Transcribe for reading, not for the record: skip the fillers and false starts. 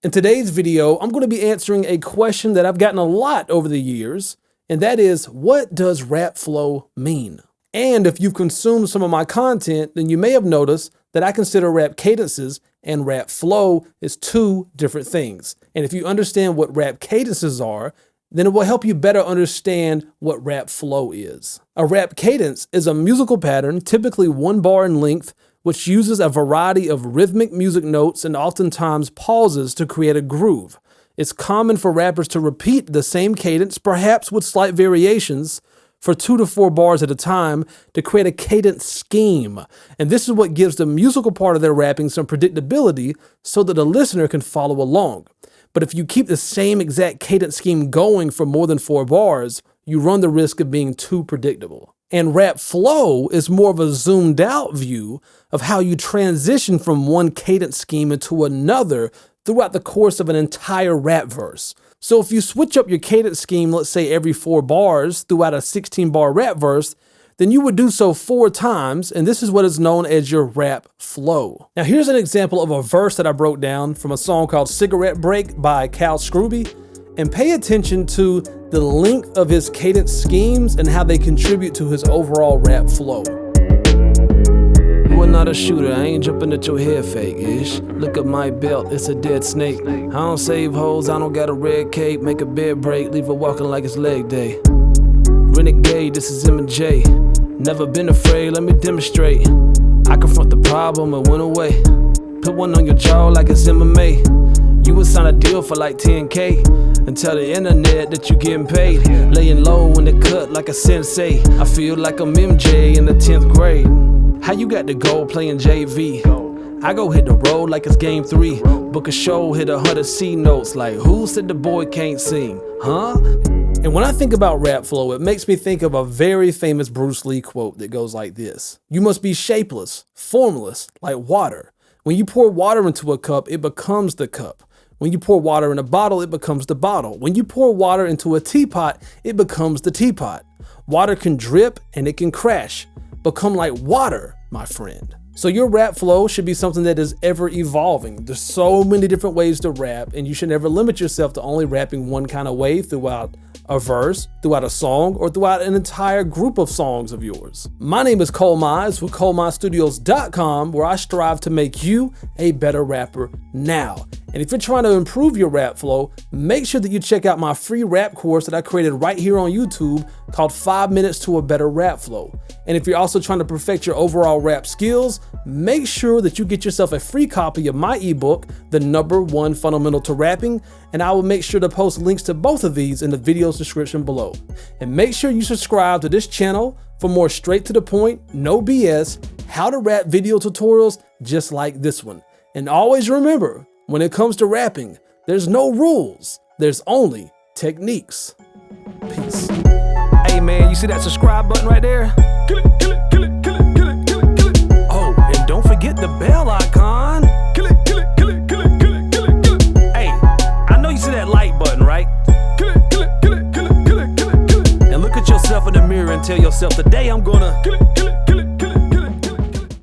In today's video, I'm going to be answering a question that I've gotten a lot over the years, and that is, what does rap flow mean? And if you've consumed some of my content, then you may have noticed that I consider rap cadences and rap flow as two different things. And if you understand what rap cadences are, then it will help you better understand what rap flow is. A rap cadence is a musical pattern, typically 1 bar in length, which uses a variety of rhythmic music notes and oftentimes pauses to create a groove. It's common for rappers to repeat the same cadence, perhaps with slight variations, for 2 to 4 bars at a time to create a cadence scheme. And this is what gives the musical part of their rapping some predictability so that the listener can follow along. But if you keep the same exact cadence scheme going for more than 4 bars, you run the risk of being too predictable. And rap flow is more of a zoomed out view of how you transition from one cadence scheme into another throughout the course of an entire rap verse. So if you switch up your cadence scheme, let's say every 4 bars throughout a 16-bar rap verse, then you would do so 4 times, and this is what is known as your rap flow. Now here's an example of a verse that I broke down from a song called Cigarette Break by Cal Scrooby, and pay attention to the length of his cadence schemes and how they contribute to his overall rap flow. You are not a shooter, I ain't jumping at your head fake-ish. Look at my belt, it's a dead snake. I don't save hoes, I don't got a red cape. Make a bed break, leave her walking like it's leg day. Renegade, this is M&J. Never been afraid, let me demonstrate. I confront the problem and went away. Put one on your jaw like it's MMA. You would sign a deal for like 10K and tell the internet that you getting paid. Laying low in the cut like a sensei. I feel like I'm MJ in the 10th grade. How you got the gold playing JV? I go hit the road like it's game 3. Book a show, hit 100 C notes like, who said the boy can't sing? Huh? And when I think about rap flow, it makes me think of a very famous Bruce Lee quote that goes like this. You must be shapeless, formless, like water. When you pour water into a cup, it becomes the cup. When you pour water in a bottle, it becomes the bottle. When you pour water into a teapot, it becomes the teapot. Water can drip and it can crash. Become like water, my friend. So your rap flow should be something that is ever evolving. There's so many different ways to rap, and you should never limit yourself to only rapping one kind of way throughout a verse, throughout a song, or throughout an entire group of songs of yours. My name is Cole Mize with ColeMizeStudios.com, where I strive to make you a better rapper now. And if you're trying to improve your rap flow, make sure that you check out my free rap course that I created right here on YouTube called 5 Minutes to a Better Rap Flow. And if you're also trying to perfect your overall rap skills, make sure that you get yourself a free copy of my ebook, The #1 Fundamental to Rapping, and I will make sure to post links to both of these in the video's description below. And make sure you subscribe to this channel for more straight to the point, no BS, how to rap video tutorials just like this one. And always remember, when it comes to rapping, there's no rules, there's only techniques. Peace. Hey man, you see that subscribe button right there? Kill it, kill it, kill it, kill it, kill it, kill it, kill it. Oh, and don't forget the bell icon. Kill it, kill it, kill it, kill it, kill it, kill it, kill it. Hey, I know you see that like button, right? Kill it, kill it, kill it, kill it, kill it, kill it, kill it. And look at yourself in the mirror and tell yourself, today I'm gonna kill it.